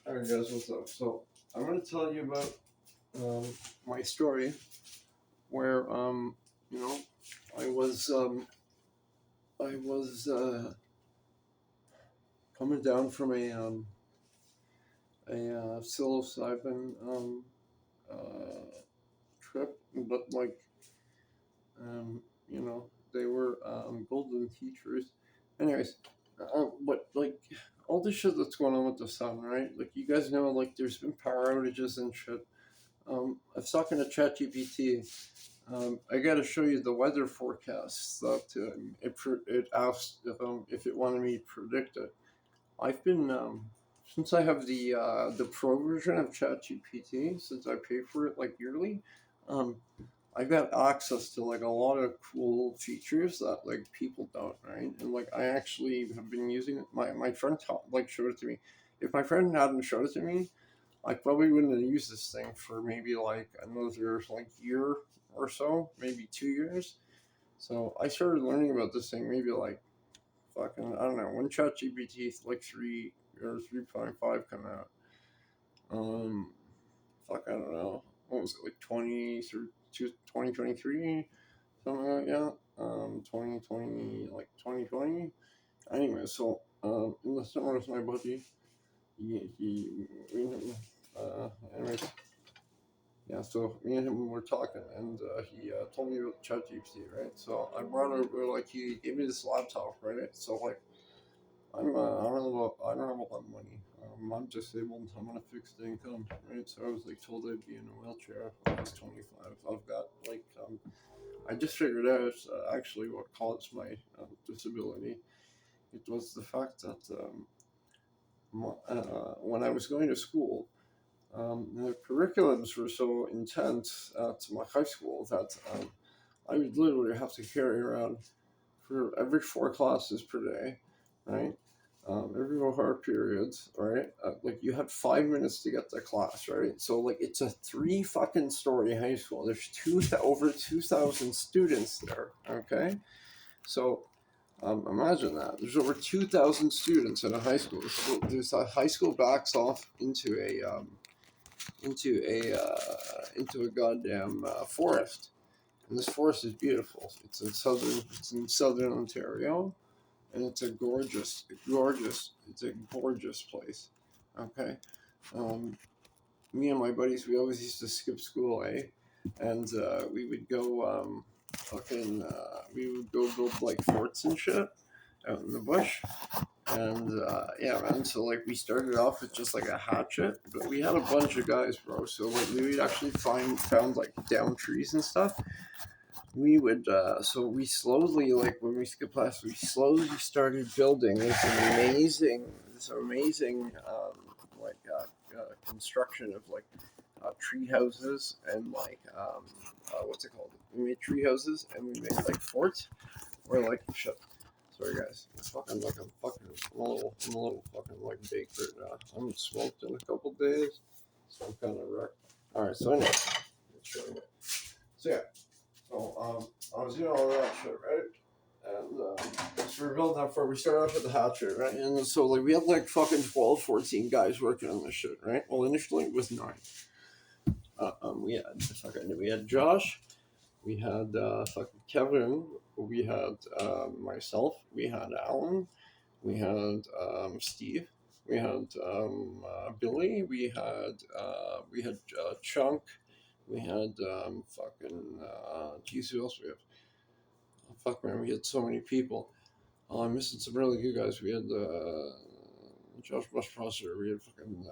Alright guys, what's up? So I'm gonna tell you about my story where you know I was coming down from a psilocybin trip, but like you know they were golden teachers. Anyways, but like all the shit that's going on with the sun, right? Like you guys know, like there's been power outages and shit. I was talking to ChatGPT. I got to show you the weather forecast that it asked if it wanted me to predict it. I've been since I have the pro version of ChatGPT, since I pay for it like yearly. Um, I got access to like a lot of cool features that like people don't, right? And like I actually have been using it. My friend like showed it to me. If my friend hadn't showed it to me, I probably wouldn't have used this thing for maybe like another like year or so, maybe 2 years. So I started learning about this thing maybe like fucking I don't know when ChatGPT like 3 or 3.5 come out. Um, fuck I don't know what was it like 2023 something like that. 2020 like 2020. Anyway, so in the summer with my buddy, he anyways. Yeah, so me and him were talking, and he told me about ChatGPT, right? So I brought over, like, he gave me this laptop, right? So, like, I don't have a lot of money. I'm disabled. I'm on a fixed income, right? So I was like told I'd be in a wheelchair when I was 25. I've got like, I just figured out actually what caused my disability. It was the fact that when I was going to school, the curriculums were so intense at my high school that I would literally have to carry around for every 4 classes per day, right? Every 4 periods, right? Like you had 5 minutes to get to class, right? So like it's a 3 fucking story high school. There's over 2,000 students there. Okay, so imagine that. There's over 2,000 students in a high school. This high school backs off into a goddamn forest, and this forest is beautiful. It's in southern Ontario, and it's a gorgeous place. Okay, um, me and my buddies, we always used to skip school, and we would go we would go build like forts and shit out in the bush. And yeah, man. So like we started off with just like a hatchet, but we had a bunch of guys, bro. So like we would actually found like down trees and stuff. We would so we slowly, like when we skipped class, we slowly started building this amazing like construction of like tree houses and like what's it called? We made tree houses and we made like forts or like shut. Sorry guys, it's fucking like I'm a little fucking like baked right now. I haven't smoked in a couple days, so I'm kind of wrecked. All right, so anyway, so yeah, so I was doing all that shit, right? And so we were building that fort. We started off with the hatchet, right? And so like we had like fucking 12, 14 guys working on this shit, right? Well, initially it was 9. We had Josh, we had fucking Kevin, we had myself, we had Alan, we had Steve, we had Billy, we had Chunk, we had fucking geez, who else we have? Oh, fuck man, we had so many people. Oh, I'm missing some really good guys. We had Josh Bush Prosser. We had fucking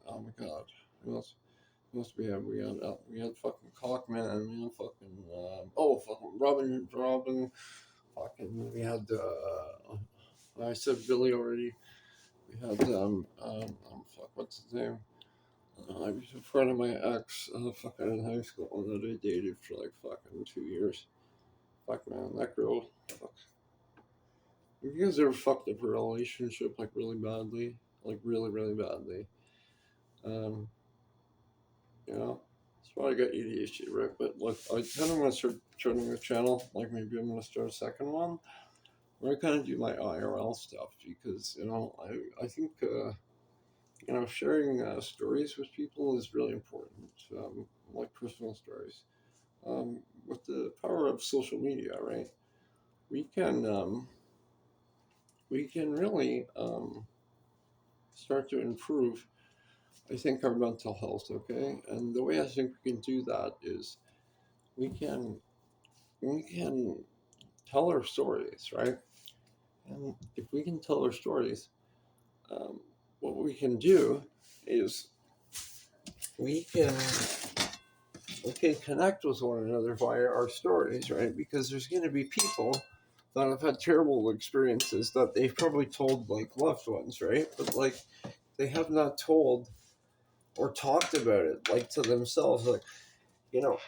oh my god, who else? Who else we had? We had fucking Cockman. We had fucking fucking Robin. Fucking we had I said Billy already. We had fuck, what's his name? I was a friend of my ex, fucking in high school that I dated for like fucking 2 years. Fuck man, that girl. Fuck. Have you guys ever fucked up a relationship like really badly, like really really badly? Um, you know, that's why I got ADHD, right? But look, I kind of want to start turning a channel. Like maybe I'm gonna start a second one where I kind of do my IRL stuff because I think. sharing stories with people is really important, like personal stories. With the power of social media, right? We can we can really start to improve, I think, our mental health. Okay, and the way I think we can do that is we can we can tell our stories, right? And if we can tell our stories, um, what we can do is we can we can connect with one another via our stories, right? Because there's going to be people that have had terrible experiences that they've probably told like loved ones, right? But like they have not told or talked about it like to themselves, like you know,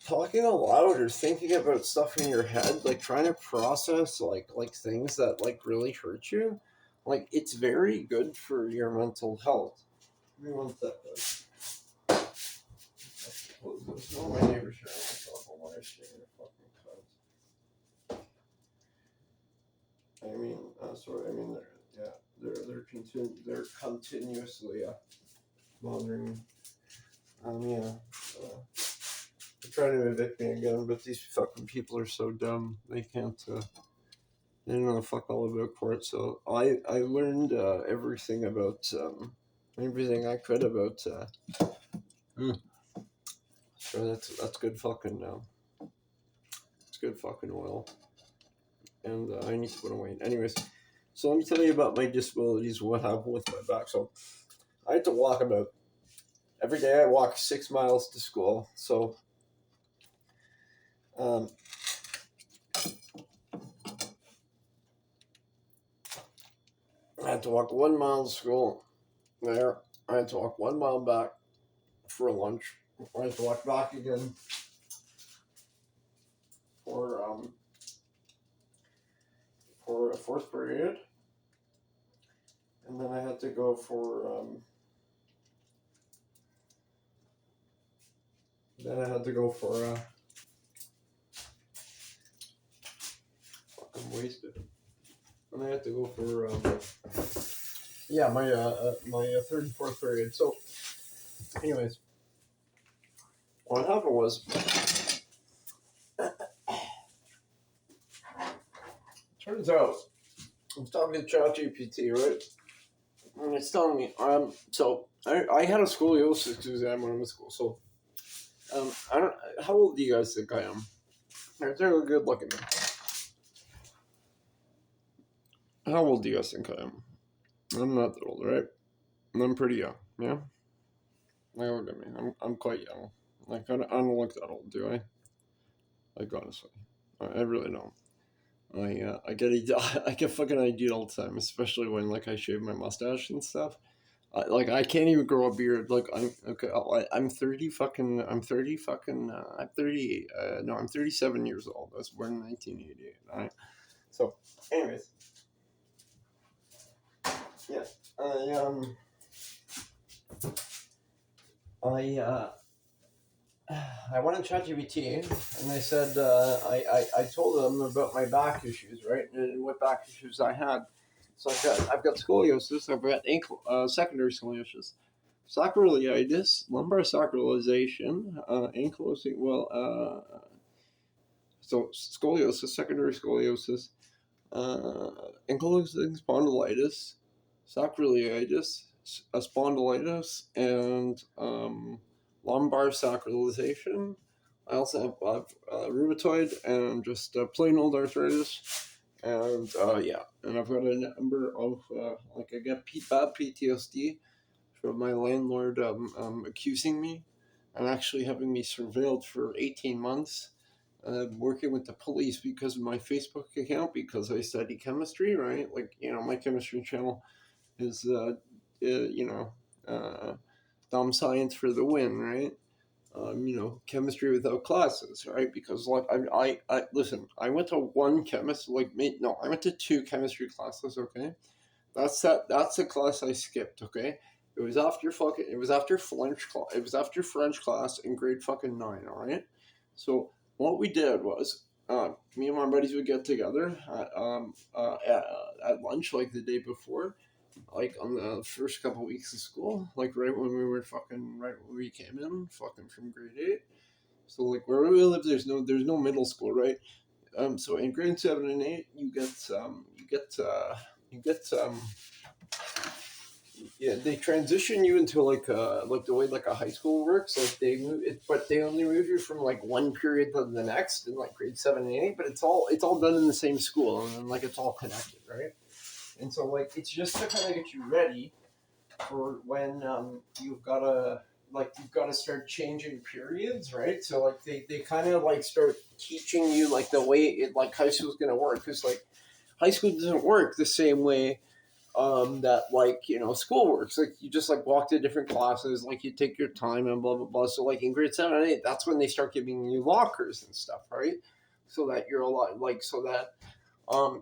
talking aloud or thinking about stuff in your head, like trying to process like things that like really hurt you, like it's very good for your mental health. Give me one second. No, my neighbors sharing my cell phone while they're sharing their fucking cunt. I mean, sorry. I mean, they're continuously bothering me. Yeah. Uh, they're trying to evict me again, but these fucking people are so dumb. They can't. They don't know fuck all about court. So I learned everything I could about. Mm. So that's good fucking. It's good fucking oil, and I need to put away. Anyways, so let me tell you about my disabilities. What happened with my back? So I had to walk about every day. I walk 6 miles to school. So um, I had to walk 1 mile to school. There, I had to walk 1 mile back for lunch. I had to walk back again for for a fourth period, and then I had to go for I'm wasted. And I had to go for yeah, my third and fourth period. So, anyways, what happened was, turns out I was talking to ChatGPT, right? And it's telling me so I had a scoliosis exam when I was in school. So I don't. How old do you guys think I am? They're good looking. How old do you guys think I am? I'm not that old, right? I'm pretty young. Yeah. Like, look at me. I'm quite young. Like I don't look that old, do I? Like honestly, I really don't. I get I get fucking ideal all the time, especially when like I shave my mustache and stuff. Like I can't even grow a beard. Like I'm okay. I'm 30 fucking. I'm 30. No, I'm 37 years old. I was born in 1988. All right. So, anyways, yeah. I I I went on ChatGPT and I said I told them about my back issues, right, and what back issues I had. So I've got scoliosis. I've got secondary scoliosis, sacroiliitis, lumbar sacralization, ankylosing. So scoliosis, secondary scoliosis, ankylosing spondylitis, sacroiliitis, spondylitis, and lumbar sacralization. I also have rheumatoid and just plain old arthritis. And yeah, and I've got a number of like I get bad PTSD from my landlord accusing me and actually having me surveilled for 18 months, working with the police because of my Facebook account because I study chemistry, right? Like, my chemistry channel is, dumb science for the win, right? Chemistry without classes, right? Because like I listen, I went to one chemist, no, I went to two chemistry classes, okay? That's the class I skipped, okay? It was after French class in grade fucking 9, all right? So what we did was me and my buddies would get together at lunch like the day before, like on the first couple weeks of school, like right when we came in, fucking from grade 8. So like where we live, there's no middle school, right? So in grade 7 and 8, you get yeah, they transition you into like the way like a high school works. Like they move it, but they only move you from like one period to the next in like grade 7 and 8. But it's all done in the same school, and then like it's all connected, right? And so like it's just to kind of get you ready for when you've got to start changing periods, right? So like they kind of like start teaching you like the way it like high school's gonna work, because like high school doesn't work the same way that like school works. Like you just like walk to different classes, like you take your time and blah blah blah. So like in grade 7 and 8, that's when they start giving you lockers and stuff, right? So that you're a lot like so that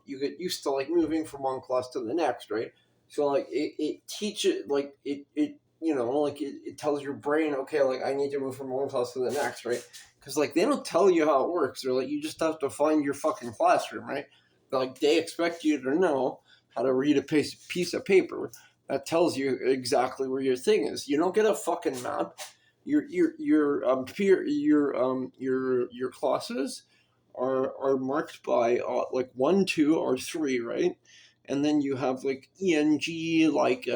you get used to like moving from one class to the next, right? So like it teaches like it like it tells your brain, okay, like I need to move from one class to the next, right? Because like they don't tell you how it works. They're like, you just have to find your fucking classroom, right? Like they expect you to know how to read a piece of paper that tells you exactly where your thing is. You don't get a fucking map. Your classes are marked by like 1, 2, or 3, right? And then you have like ENG, like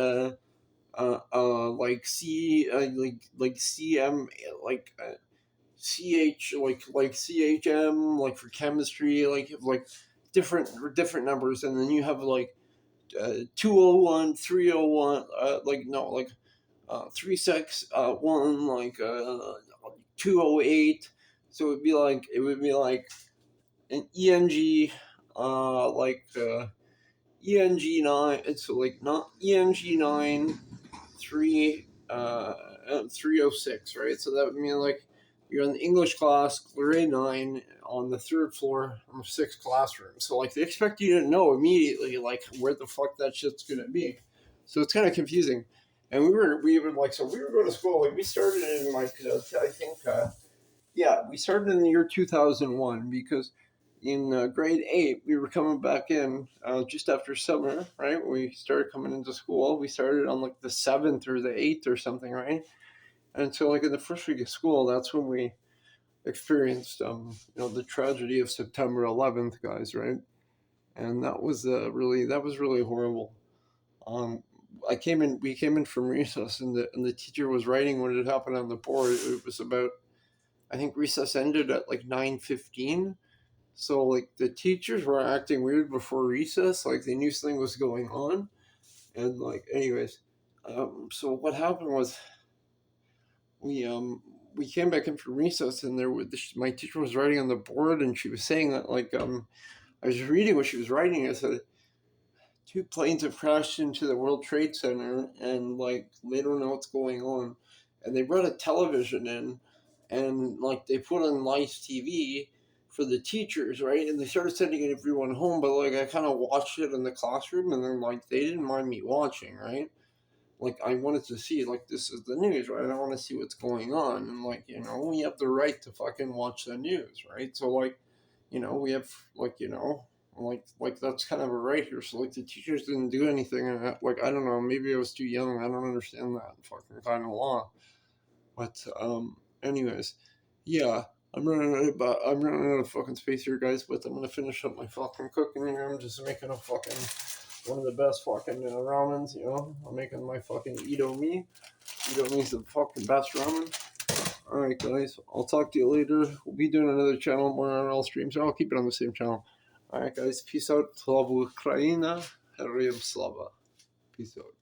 C, like CM, like CH, like CHM, like for chemistry, like different numbers, and then you have like 201, 301, like no, like 361, like 208. So it would be like an ENG, ENG 9. It's like not ENG 9 306, right? So that would mean like you're in the English class, grade 9, on the third floor of 6th classroom. So like they expect you to know immediately like where the fuck that shit's gonna be. So it's kind of confusing. And we were going to school, like we started in like I think we started in the year 2001, because in grade 8 we were coming back in just after summer, right? We started coming into school. We started on like the 7th or the 8th or something, right? And so like in the first week of school, that's when we experienced the tragedy of September 11th, guys, right? And that was really horrible. um, we came in from recess, and the teacher was writing what had happened on the board. It was about, I think recess ended at like 9:15. So like the teachers were acting weird before recess, like they knew something was going on. And like anyways, so what happened was we came back in from recess, and my teacher was writing on the board, and she was saying that like I was reading what she was writing. I said, two planes have crashed into the World Trade Center, and like they don't know what's going on. And they brought a television in, and like they put on live TV for the teachers, right? And they started sending everyone home, but like I kind of watched it in the classroom, and then like they didn't mind me watching, right? Like I wanted to see, like, this is the news, right? I want to see what's going on, and like we have the right to fucking watch the news, right? So like we have like that's kind of a right here. So like the teachers didn't do anything, and like I don't know, maybe I was too young. I don't understand that fucking kind of law. But anyways, yeah, I'm running out of fucking space here, guys. But I'm gonna finish up my fucking cooking here. I'm just making a fucking one of the best fucking ramens. I'm making my fucking Indo me. Indo me's the fucking best ramen. Alright, guys, I'll talk to you later. We'll be doing another channel, more RL streams, or I'll keep it on the same channel. Alright, guys, peace out. Slava Ukraina, Heroям Slava. Peace out.